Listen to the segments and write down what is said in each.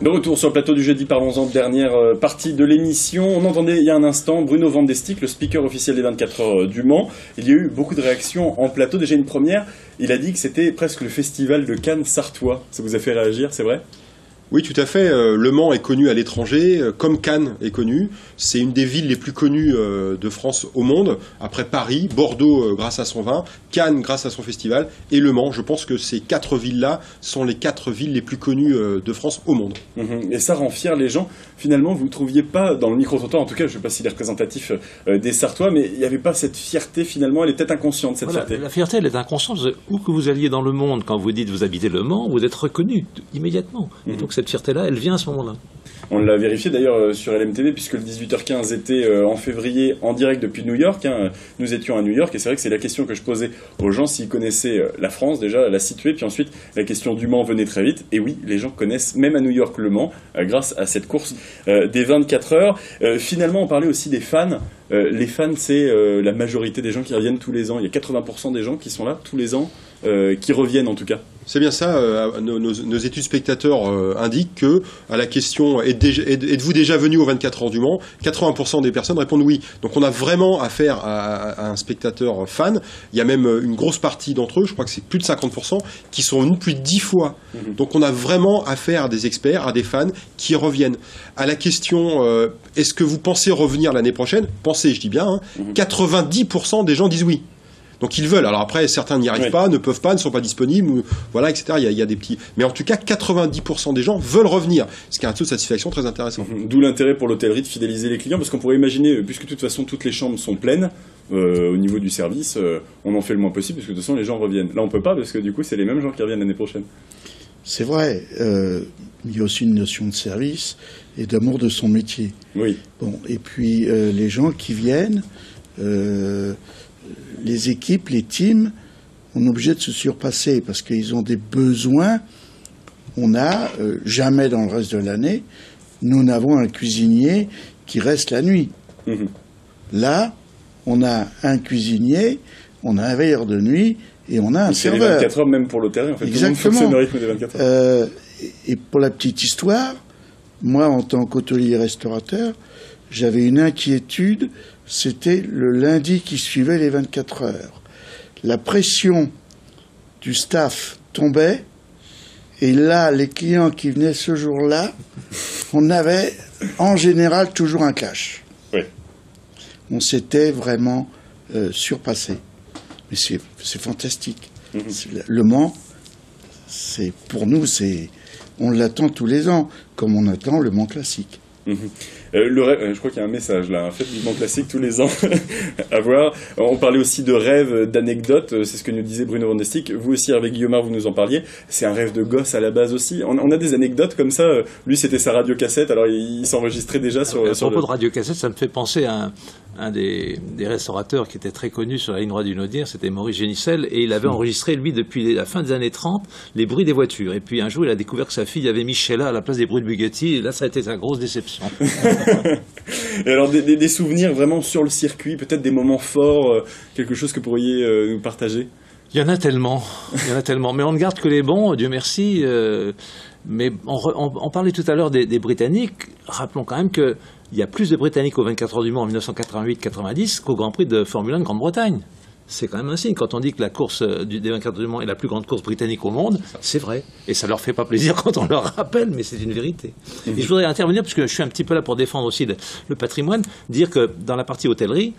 De retour sur le plateau du jeudi, parlons-en, dernière partie de l'émission. On entendait il y a un instant Bruno Van Destik, le speaker officiel des 24 heures du Mans. Il y a eu beaucoup de réactions en plateau. Déjà une première, il a dit que c'était presque le festival de Cannes sartois. Ça vous a fait réagir, c'est vrai ? Oui, tout à fait. Le Mans est connu à l'étranger, comme Cannes est connu. C'est une des villes les plus connues de France au monde. Après Paris, Bordeaux grâce à son vin, Cannes grâce à son festival, et Le Mans. Je pense que ces 4 villes-là sont les 4 villes les plus connues de France au monde. Et ça rend fier les gens. Finalement, vous ne trouviez pas, dans le micro-trottoir, en tout cas, je ne sais pas s'il est représentatif des Sartois, mais il n'y avait pas cette fierté finalement, elle est peut-être inconsciente, cette fierté. La fierté, elle est inconsciente. Où que vous alliez dans le monde, quand vous dites vous habitez Le Mans, vous êtes reconnu immédiatement. Et donc cette fierté-là, elle vient à ce moment-là. On l'a vérifié d'ailleurs sur LMTV, puisque le 18h15 était en février en direct depuis New York. Nous étions à New York, et c'est vrai que c'est la question que je posais aux gens, s'ils connaissaient la France déjà, la situer, puis ensuite la question du Mans venait très vite. Et oui, les gens connaissent même à New York le Mans, grâce à cette course des 24 heures. Finalement, on parlait aussi des fans. Les fans, c'est la majorité des gens qui reviennent tous les ans. Il y a 80% des gens qui sont là tous les ans, qui reviennent en tout cas. C'est bien ça. Nos études spectateurs indiquent que, à la question êtes-vous déjà venu aux 24 heures du Mans, 80% des personnes répondent oui. Donc on a vraiment affaire à un spectateur fan. Il y a même une grosse partie d'entre eux, je crois que c'est plus de 50%, qui sont venus plus de 10 fois. Donc on a vraiment affaire à des experts, à des fans qui reviennent. À la question est-ce que vous pensez revenir l'année prochaine ? Pensez, je dis bien, 90% des gens disent oui. Donc ils veulent. Alors après, certains n'y arrivent pas, ne peuvent pas, ne sont pas disponibles, voilà, etc. Il y a des petits. Mais en tout cas, 90% des gens veulent revenir, ce qui est un taux de satisfaction très intéressant. D'où l'intérêt pour l'hôtellerie de fidéliser les clients, parce qu'on pourrait imaginer, puisque de toute façon toutes les chambres sont pleines, au niveau du service, on en fait le moins possible, parce que de toute façon les gens reviennent. Là, on peut pas, parce que du coup, c'est les mêmes gens qui reviennent l'année prochaine. C'est vrai. Il y a aussi une notion de service et d'amour de son métier. Oui. Bon, et puis les gens qui viennent. Les équipes, les teams, on est obligé de se surpasser parce qu'ils ont des besoins. On n'a jamais dans le reste de l'année, nous n'avons un cuisinier qui reste la nuit. Là, on a un cuisinier, on a un veilleur de nuit et on a un serveur. C'est les 24 heures même pour l'hôtellerie, en fait. Exactement. Tout le monde fonctionne au rythme des 24 heures. Et pour la petite histoire, moi, en tant qu'hôtelier restaurateur, j'avais une inquiétude. C'était le lundi qui suivait les 24 heures. La pression du staff tombait, et là, les clients qui venaient ce jour-là, on avait en général toujours un clash. Oui. On s'était vraiment surpassé. Mais c'est fantastique. Le Mans, pour nous, on l'attend tous les ans, comme on attend le Mans classique. Je crois qu'il y a un message là, faites du Mans classique tous les ans à voir. On parlait aussi de rêves, d'anecdotes, c'est ce que nous disait Bruno Van Destik. Vous aussi, Hervé Guillaumard, vous nous en parliez. C'est un rêve de gosse à la base aussi. On a des anecdotes comme ça. Lui, c'était sa radiocassette, alors il s'enregistrait déjà sur... À propos de radiocassette, ça me fait penser à un des restaurateurs qui était très connu sur la ligne droite du Naudière, c'était Maurice Génicel, et il avait enregistré, lui, depuis la fin des années 30, les bruits des voitures. Et puis un jour, il a découvert que sa fille avait mis Sheila à la place des bruits de Bugatti, et là, ça a été sa grosse déception. Et alors, des souvenirs vraiment sur le circuit, peut-être des moments forts, quelque chose que vous pourriez nous partager ? Il y en a tellement, mais on ne garde que les bons, Dieu merci. Mais on parlait tout à l'heure des Britanniques. Rappelons quand même qu'il y a plus de Britanniques aux 24 heures du Mans en 1988-90 qu'au Grand Prix de Formule 1 de Grande-Bretagne. C'est quand même un signe. Quand on dit que la course des 24 heures du Mans est la plus grande course britannique au monde, c'est vrai. Et ça leur fait pas plaisir quand on leur rappelle, mais c'est une vérité. Et je voudrais intervenir, parce que je suis un petit peu là pour défendre aussi le patrimoine, dire que dans la partie hôtellerie,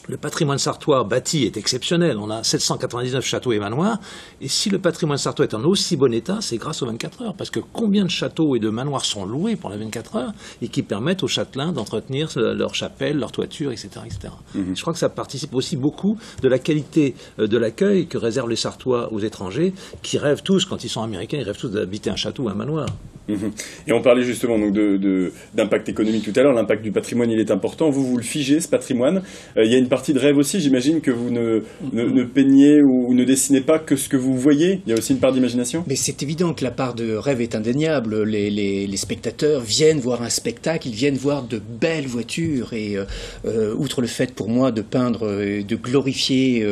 le patrimoine sartois bâti est exceptionnel. On a 799 châteaux et manoirs. Et si le patrimoine sartois est en aussi bon état, c'est grâce aux 24 heures. Parce que combien de châteaux et de manoirs sont loués pour les 24 heures et qui permettent aux châtelains d'entretenir leurs chapelles, leurs toitures, etc. etc. Je crois que ça participe aussi beaucoup de la qualité de l'accueil que réservent les Sartois aux étrangers qui rêvent tous, quand ils sont américains, ils rêvent tous d'habiter un château ou un manoir. Et on parlait justement donc d'impact économique tout à l'heure. L'impact du patrimoine, il est important. Vous le figez, ce patrimoine. Il y a une partie de rêve aussi. J'imagine que vous ne peignez ou ne dessinez pas que ce que vous voyez. Il y a aussi une part d'imagination. Mais c'est évident que la part de rêve est indéniable. Les spectateurs viennent voir un spectacle, ils viennent voir de belles voitures. Et outre le fait pour moi de peindre, de glorifier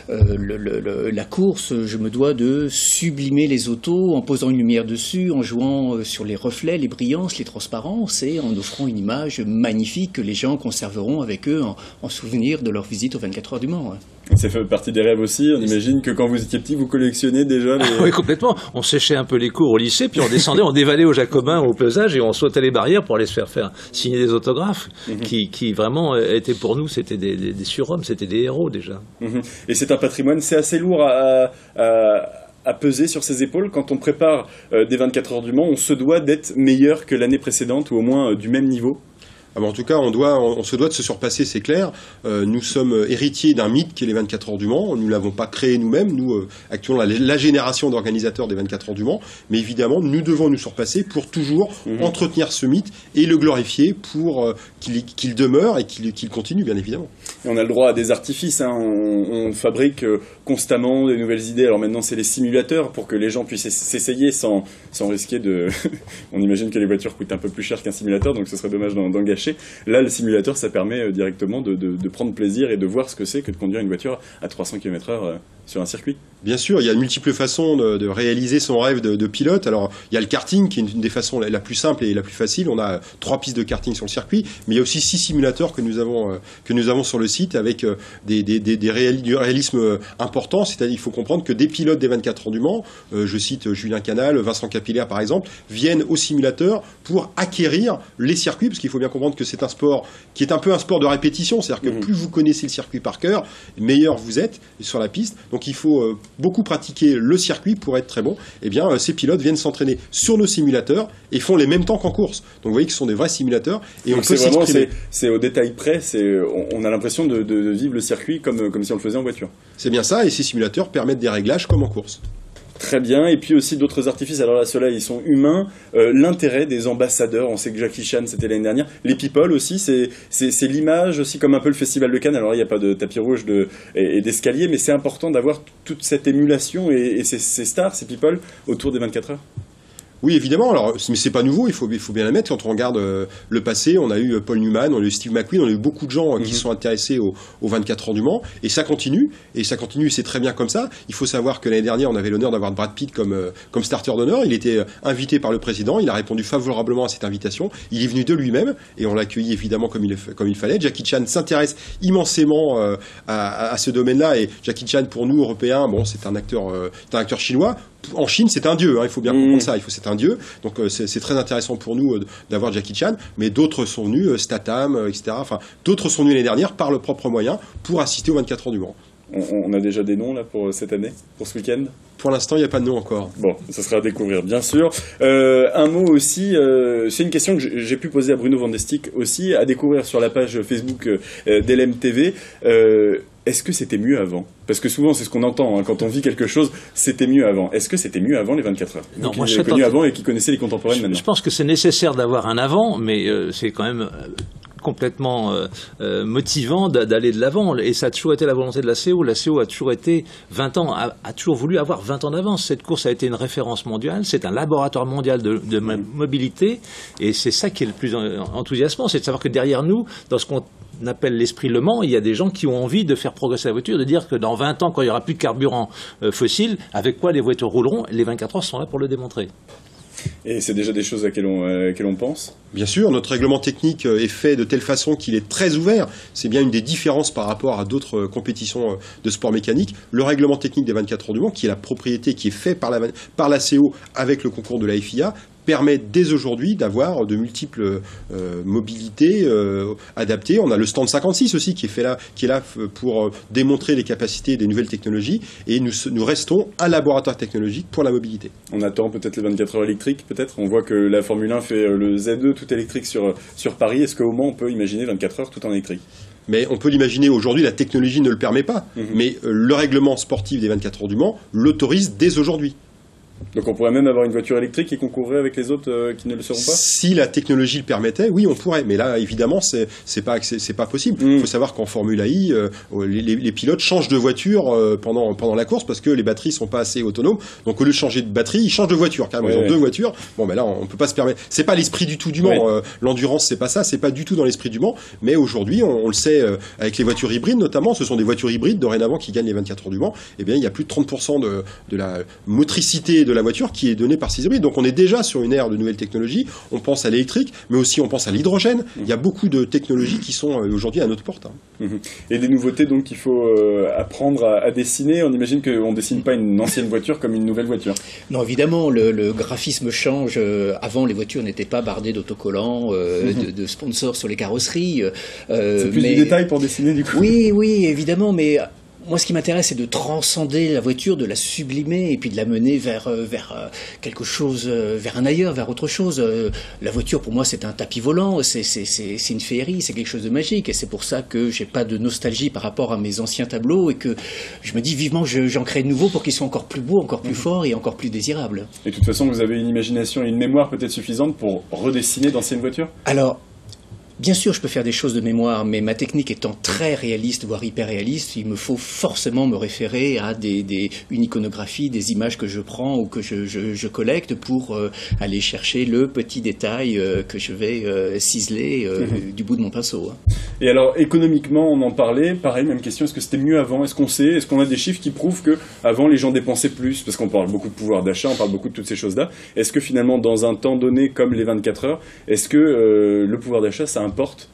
la course, je me dois de sublimer les autos en posant une lumière dessus, en jouant notamment sur les reflets, les brillances, les transparences, et en offrant une image magnifique que les gens conserveront avec eux en souvenir de leur visite aux 24 heures du Mans. Ça fait partie des rêves aussi. On imagine que quand vous étiez petit, vous collectionnez déjà les... Oui, complètement. On séchait un peu les cours au lycée, puis on descendait, on dévalait au Jacobin, au pesage, et on sautait les barrières pour aller se faire signer des autographes, qui vraiment étaient pour nous, c'était des surhommes, c'était des héros déjà. Et c'est un patrimoine, c'est assez lourd à peser sur ses épaules. Quand on prépare des 24 heures du Mans, on se doit d'être meilleur que l'année précédente, ou au moins du même niveau. Ah ben en tout cas, on se doit de se surpasser, c'est clair. Nous sommes héritiers d'un mythe qui est les 24 heures du Mans. Nous ne l'avons pas créé nous-mêmes. Nous, actuellement, la génération d'organisateurs des 24 heures du Mans. Mais évidemment, nous devons nous surpasser pour toujours entretenir ce mythe et le glorifier pour qu'il demeure et qu'il continue, bien évidemment. Et on a le droit à des artifices. On fabrique constamment des nouvelles idées. Alors maintenant, c'est les simulateurs pour que les gens puissent s'essayer sans risquer de... On imagine que les voitures coûtent un peu plus cher qu'un simulateur, donc ce serait dommage d'en gâcher. Là, le simulateur, ça permet directement de prendre plaisir et de voir ce que c'est que de conduire une voiture à 300 km/h sur un circuit. Bien sûr, il y a de multiples façons de réaliser son rêve de pilote. Alors, il y a le karting, qui est une des façons la plus simple et la plus facile. On a 3 pistes de karting sur le circuit, mais il y a aussi 6 simulateurs que nous avons sur le site avec du réalisme important. C'est-à-dire, il faut comprendre que des pilotes des 24 heures du Mans, je cite Julien Canal, Vincent Capillaire par exemple, viennent au simulateur pour acquérir les circuits, parce qu'il faut bien comprendre que c'est un sport qui est un peu un sport de répétition. C'est-à-dire que plus vous connaissez le circuit par cœur, meilleur vous êtes sur la piste. Donc, il faut beaucoup pratiquer le circuit pour être très bon. Eh bien, ces pilotes viennent s'entraîner sur nos simulateurs et font les mêmes temps qu'en course. Donc, vous voyez que ce sont des vrais simulateurs et donc on peut s'exprimer. C'est au détail près. On a l'impression de vivre le circuit comme si on le faisait en voiture. C'est bien ça, et ces simulateurs permettent des réglages comme en course. Très bien, et puis aussi d'autres artifices, alors là ceux-là ils sont humains, l'intérêt des ambassadeurs, on sait que Jackie Chan c'était l'année dernière, les people aussi, c'est l'image aussi comme un peu le Festival de Cannes, alors là il n'y a pas de tapis rouge et d'escalier, mais c'est important d'avoir toute cette émulation et ces stars, ces people autour des 24 heures. Oui, évidemment. Alors, mais c'est pas nouveau. Il faut bien admettre. Quand on regarde le passé, on a eu Paul Newman, on a eu Steve McQueen, on a eu beaucoup de gens qui sont intéressés aux 24 heures du Mans. Et ça continue. Et ça continue. C'est très bien comme ça. Il faut savoir que l'année dernière, on avait l'honneur d'avoir Brad Pitt comme starter d'honneur. Il était invité par le président. Il a répondu favorablement à cette invitation. Il est venu de lui-même et on l'a accueilli évidemment comme il fallait. Jackie Chan s'intéresse immensément à ce domaine-là. Et Jackie Chan, pour nous Européens, bon, c'est un acteur chinois. En Chine, c'est un dieu, il faut bien comprendre ça, c'est un dieu, donc c'est très intéressant pour nous d'avoir Jackie Chan, mais d'autres sont venus, Statham, etc., enfin, d'autres sont venus l'année dernière par leurs propres moyens pour assister aux 24 heures du Mans. On a déjà des noms là pour cette année, pour ce week-end ? Pour l'instant, il n'y a pas de nom encore. Bon, ça sera à découvrir, bien sûr. Un mot aussi, c'est une question que j'ai pu poser à Bruno Van de Stick aussi, à découvrir sur la page Facebook d'LMTV. Est-ce que c'était mieux avant ? Parce que souvent, c'est ce qu'on entend, quand on vit quelque chose, c'était mieux avant. Est-ce que c'était mieux avant les 24 heures ? Non, moi, je l'ai connu avant et qui connaissait les contemporaines maintenant. Je pense que c'est nécessaire d'avoir un avant, mais c'est quand même complètement motivant d'aller de l'avant, et ça a toujours été la volonté de la CO. La CO a toujours été 20 ans, a toujours voulu avoir 20 ans d'avance. Cette course a été une référence mondiale, c'est un laboratoire mondial de mobilité, et c'est ça qui est le plus enthousiasmant, c'est de savoir que derrière nous, dans ce qu'on appelle l'esprit Le Mans, il y a des gens qui ont envie de faire progresser la voiture, de dire que dans 20 ans, quand il n'y aura plus de carburant fossile, avec quoi les voitures rouleront, les 24 heures sont là pour le démontrer. Et c'est déjà des choses à quelles on pense ? Bien sûr, notre règlement technique est fait de telle façon qu'il est très ouvert. C'est bien une des différences par rapport à d'autres compétitions de sport mécanique. Le règlement technique des 24 heures du Mans, qui est la propriété, qui est fait par la CO avec le concours de la FIA, permet dès aujourd'hui d'avoir de multiples mobilités adaptées. On a le stand 56 aussi qui est là pour démontrer les capacités des nouvelles technologies, et nous restons un laboratoire technologique pour la mobilité. On attend peut-être les 24 heures électriques, peut-être. On voit que la Formule 1 fait le Z2 tout électrique sur Paris. Est-ce qu'au Mans on peut imaginer 24 heures tout en électrique ? Mais on peut l'imaginer aujourd'hui, la technologie ne le permet pas. Mais le règlement sportif des 24 heures du Mans l'autorise dès aujourd'hui. Donc on pourrait même avoir une voiture électrique qui concourrait avec les autres qui ne le seront pas ? Si la technologie le permettait, oui, on pourrait. Mais là, évidemment, c'est pas possible. Il faut savoir qu'en Formule I, les pilotes changent de voiture pendant la course parce que les batteries sont pas assez autonomes. Donc au lieu de changer de batterie, ils changent de voiture. Carrément, ils ont deux voitures. Bon, ben là, on peut pas se permettre. C'est pas l'esprit du tout du Mans. L'endurance, c'est pas ça. C'est pas du tout dans l'esprit du Mans. Mais aujourd'hui, on le sait avec les voitures hybrides notamment. Ce sont des voitures hybrides dorénavant qui gagnent les 24 heures du Mans. Eh bien, il y a plus de 30% de la motricité de de la voiture qui est donné par ces hybrides. Donc on est déjà sur une ère de nouvelles technologies. On pense à l'électrique, mais aussi on pense à l'hydrogène. Il y a beaucoup de technologies qui sont aujourd'hui à notre porte. Et des nouveautés donc qu'il faut apprendre à dessiner. On imagine qu'on ne dessine pas une ancienne voiture comme une nouvelle voiture. Non, évidemment, le graphisme change. Avant, les voitures n'étaient pas bardées d'autocollants, de sponsors sur les carrosseries. C'est plus de détails pour dessiner du coup. Oui, évidemment, mais moi, ce qui m'intéresse, c'est de transcender la voiture, de la sublimer et puis de la mener vers quelque chose, vers un ailleurs, vers autre chose. La voiture, pour moi, c'est un tapis volant, c'est une féerie, c'est quelque chose de magique. Et c'est pour ça que j'ai pas de nostalgie par rapport à mes anciens tableaux et que je me dis vivement que j'en crée de nouveaux pour qu'ils soient encore plus beaux, encore plus forts et encore plus désirables. Et de toute façon, vous avez une imagination et une mémoire peut-être suffisante pour redessiner d'anciennes voitures ? Alors, bien sûr, je peux faire des choses de mémoire, mais ma technique étant très réaliste, voire hyper réaliste, il me faut forcément me référer à une iconographie, des images que je prends ou que je collecte pour aller chercher le petit détail que je vais ciseler du bout de mon pinceau. Et alors, économiquement, on en parlait, pareil, même question, est-ce que c'était mieux avant ? Est-ce qu'on a des chiffres qui prouvent qu'avant, les gens dépensaient plus ? Parce qu'on parle beaucoup de pouvoir d'achat, on parle beaucoup de toutes ces choses-là. Est-ce que finalement, dans un temps donné comme les 24 heures, est-ce que le pouvoir d'achat, ça importe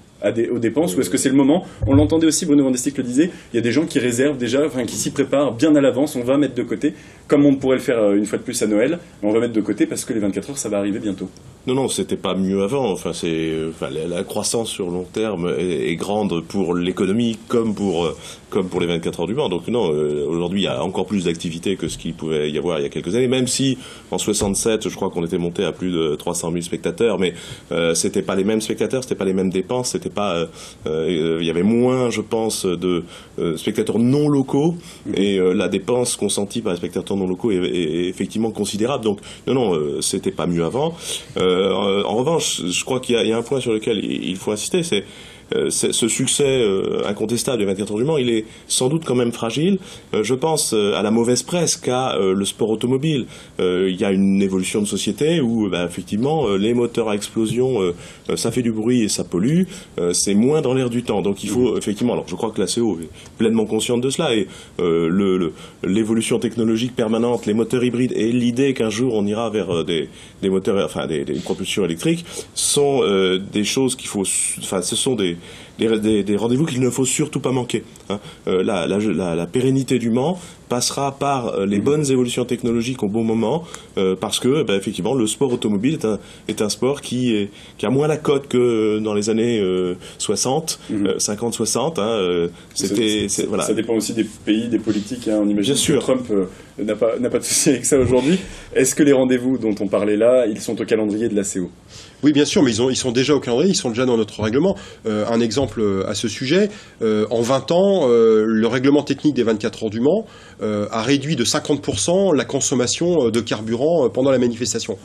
aux dépenses, ou est-ce que c'est le moment ? On l'entendait aussi, Bruno Vandestick le disait, il y a des gens qui réservent déjà, qui s'y préparent bien à l'avance, on va mettre de côté, comme on pourrait le faire une fois de plus à Noël, on va mettre de côté parce que les 24 heures, ça va arriver bientôt. Non, c'était pas mieux avant. La croissance sur long terme est grande pour l'économie comme pour les 24 heures du Mans. Donc non, aujourd'hui, il y a encore plus d'activités que ce qu'il pouvait y avoir il y a quelques années, même si en 67, je crois qu'on était monté à plus de 300 000 spectateurs, mais c'était pas les mêmes spectateurs, c'était pas les mêmes dépenses, c'était pas, il y avait moins, je pense, de spectateurs non locaux, et la dépense consentie par les spectateurs non locaux est effectivement considérable. Donc non, c'était pas mieux avant. En revanche, je crois qu'il y a un point sur lequel il faut insister, c'est ce succès incontestable des 24 heures du Mans, il est sans doute quand même fragile. Je pense à la mauvaise presse qu'a le sport automobile. Il y a une évolution de société où effectivement les moteurs à explosion, ça fait du bruit et ça pollue. C'est moins dans l'air du temps. Donc il faut effectivement, alors je crois que la CO est pleinement consciente de cela, et l'évolution technologique permanente, les moteurs hybrides et l'idée qu'un jour on ira vers des moteurs, enfin des propulsions électriques, sont des choses qu'il faut, enfin ce sont des rendez-vous qu'il ne faut surtout pas manquer. La pérennité du Mans passera par les bonnes évolutions technologiques au bon moment, parce que effectivement le sport automobile est un sport qui a moins la cote que dans les années 60, 50-60. Voilà. Ça dépend aussi des pays, des politiques. On imagine Bien sûr. que Trump n'a pas de souci avec ça aujourd'hui. Est-ce que les rendez-vous dont on parlait là, ils sont au calendrier de la CO ? Oui, bien sûr, mais ils sont déjà au calendrier, ils sont déjà dans notre règlement. Un exemple à ce sujet, en 20 ans, le règlement technique des 24 heures du Mans a réduit de 50% la consommation de carburant pendant la manifestation.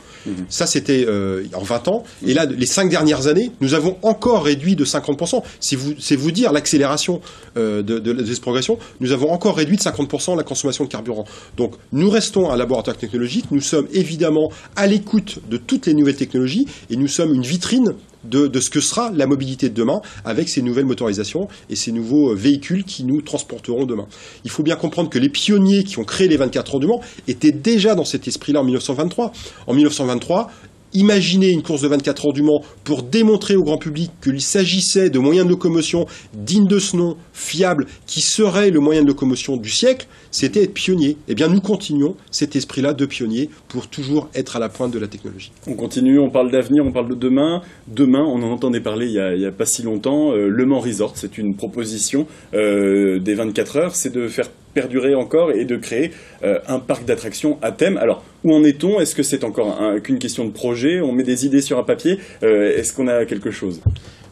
Ça, c'était en 20 ans. Et là, les 5 dernières années, nous avons encore réduit de 50%. C'est vous dire l'accélération de cette progression. Nous avons encore réduit de 50% la consommation de carburant. Donc, nous restons un laboratoire technologique. Nous sommes évidemment à l'écoute de toutes les nouvelles technologies, et nous sommes une vitrine de ce que sera la mobilité de demain avec ces nouvelles motorisations et ces nouveaux véhicules qui nous transporteront demain. Il faut bien comprendre que les pionniers qui ont créé les 24 heures du Mans étaient déjà dans cet esprit-là en 1923. En 1923, imaginer une course de 24 heures du Mans pour démontrer au grand public qu'il s'agissait de moyens de locomotion dignes de ce nom, fiables, qui seraient le moyen de locomotion du siècle, c'était être pionnier. Eh bien, nous continuons cet esprit-là de pionnier pour toujours être à la pointe de la technologie. On continue, on parle d'avenir, on parle de demain. Demain, on en entendait parler il y a pas si longtemps, Le Mans Resort, c'est une proposition des 24 heures, c'est de faire perdurer encore et de créer un parc d'attractions à thème. Alors, où en est-on ? Est-ce que c'est encore qu'une question de projet ? On met des idées sur un papier ? Est-ce qu'on a quelque chose ?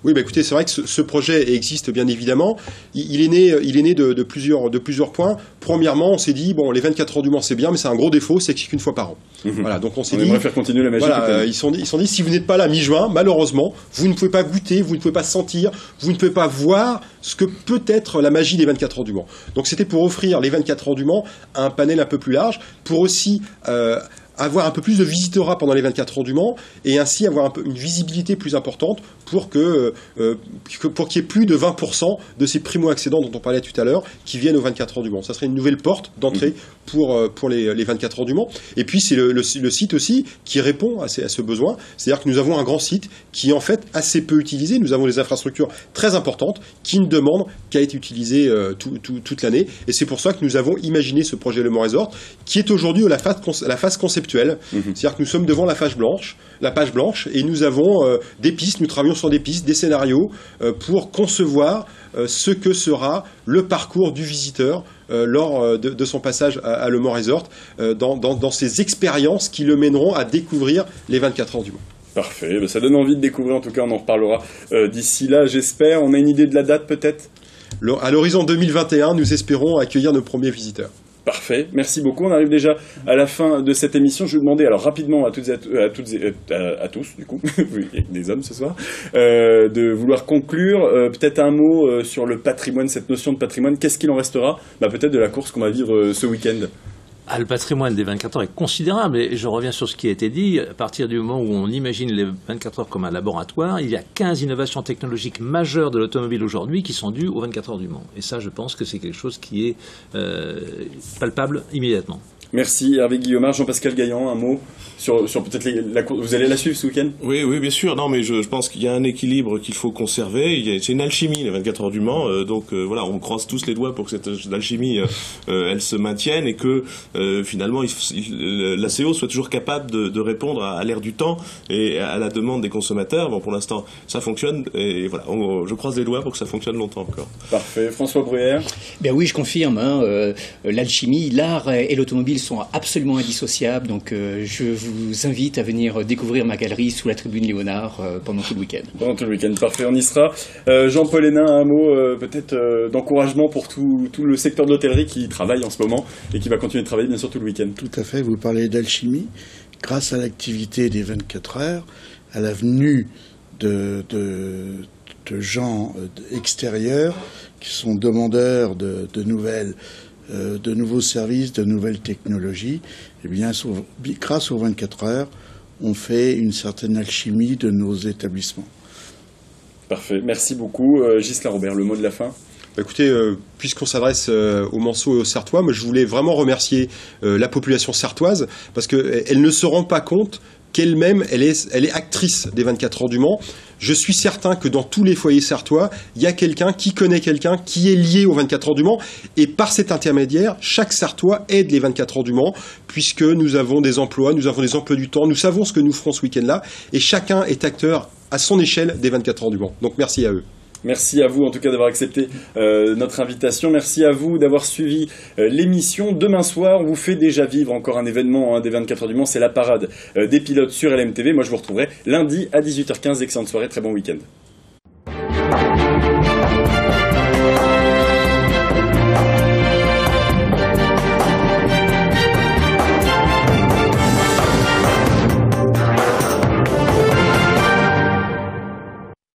Oui, écoutez, c'est vrai que ce projet existe bien évidemment. Il est né de plusieurs points. Premièrement, on s'est dit, bon, les 24 heures du Mans, c'est bien, mais c'est un gros défaut, c'est que c'est qu'une fois par an. Voilà, donc on s'est dit... On aimerait faire continuer la magie. Voilà, ils se sont dit, si vous n'êtes pas là mi-juin, malheureusement, vous ne pouvez pas goûter, vous ne pouvez pas sentir, vous ne pouvez pas voir ce que peut être la magie des 24 heures du Mans. Donc c'était pour offrir les 24 heures du Mans à un panel un peu plus large, pour aussi... avoir un peu plus de visitorat pendant les 24 heures du Mans et ainsi avoir une visibilité plus importante pour qu'il y ait plus de 20% de ces primo-accédants dont on parlait tout à l'heure qui viennent aux 24 heures du Mans. Ça serait une nouvelle porte d'entrée pour les 24 heures du Mans. Et puis c'est le site aussi qui répond à ce besoin. C'est-à-dire que nous avons un grand site qui est en fait assez peu utilisé. Nous avons des infrastructures très importantes qui ne demandent qu'à être utilisées toute l'année. Et c'est pour ça que nous avons imaginé ce projet Le Mans Resort qui est aujourd'hui la phase conceptuelle. C'est-à-dire que nous sommes devant la page blanche et nous avons des pistes, nous travaillons sur des pistes, des scénarios pour concevoir ce que sera le parcours du visiteur lors de son passage à Le Mans Resort dans ces expériences qui le mèneront à découvrir les 24 heures du Mans. Parfait, ça donne envie de découvrir, en tout cas on en reparlera d'ici là, j'espère. On a une idée de la date peut-être ? À l'horizon 2021, nous espérons accueillir nos premiers visiteurs. Parfait, merci beaucoup. On arrive déjà à la fin de cette émission. Je vais vous demander alors rapidement à tous, du coup, oui, il y a des hommes ce soir, de vouloir conclure. Peut-être un mot sur le patrimoine, cette notion de patrimoine. Qu'est-ce qu'il en restera ? Peut-être de la course qu'on va vivre ce week-end. Le patrimoine des 24 heures est considérable et je reviens sur ce qui a été dit. À partir du moment où on imagine les 24 heures comme un laboratoire, il y a 15 innovations technologiques majeures de l'automobile aujourd'hui qui sont dues aux 24 heures du Mans. Et ça, je pense que c'est quelque chose qui est palpable immédiatement. Merci Hervé Guillaumard. Jean-Pascal Gaillan, un mot sur peut-être la course. Vous allez la suivre ce week-end ? Oui, bien sûr. Non, mais je pense qu'il y a un équilibre qu'il faut conserver. C'est une alchimie, les 24 heures du Mans. Voilà, on croise tous les doigts pour que cette alchimie, elle se maintienne et que finalement, l'ACO soit toujours capable de répondre à l'ère du temps et à la demande des consommateurs. Bon, pour l'instant, ça fonctionne et voilà, je croise les doigts pour que ça fonctionne longtemps encore. Parfait. François Bruyère ? Ben oui, je confirme. L'alchimie, l'art et l'automobile sont absolument indissociables, donc je vous invite à venir découvrir ma galerie sous la tribune Léonard pendant tout le week-end. Pendant tout le week-end, parfait, on y sera. Jean-Paul Hénin, un mot peut-être d'encouragement pour tout le secteur de l'hôtellerie qui travaille en ce moment et qui va continuer de travailler bien sûr tout le week-end. Tout à fait, vous parlez d'alchimie. Grâce à l'activité des 24 heures, à la venue de gens extérieurs qui sont demandeurs de nouveaux services, de nouvelles technologies, eh bien, grâce aux 24 heures, on fait une certaine alchimie de nos établissements. Parfait, merci beaucoup. Ghislain Robert, le mot de la fin ? Écoutez, puisqu'on s'adresse aux Manceaux et aux Sartois, moi je voulais vraiment remercier la population sartoise parce qu'elle ne se rend pas compte qu'elle-même, elle est actrice des 24 heures du Mans. Je suis certain que dans tous les foyers sartois, il y a quelqu'un qui connaît quelqu'un qui est lié aux 24 heures du Mans. Et par cet intermédiaire, chaque Sartois aide les 24 heures du Mans, puisque nous avons des emplois, nous avons des emplois du temps, nous savons ce que nous ferons ce week-end-là, et chacun est acteur à son échelle des 24 heures du Mans. Donc merci à eux. Merci à vous en tout cas d'avoir accepté notre invitation. Merci à vous d'avoir suivi l'émission. Demain soir, on vous fait déjà vivre encore un événement des 24 heures du Mans. C'est la parade des pilotes sur LMTV. Moi, je vous retrouverai lundi à 18h15. Excellente soirée, très bon week-end.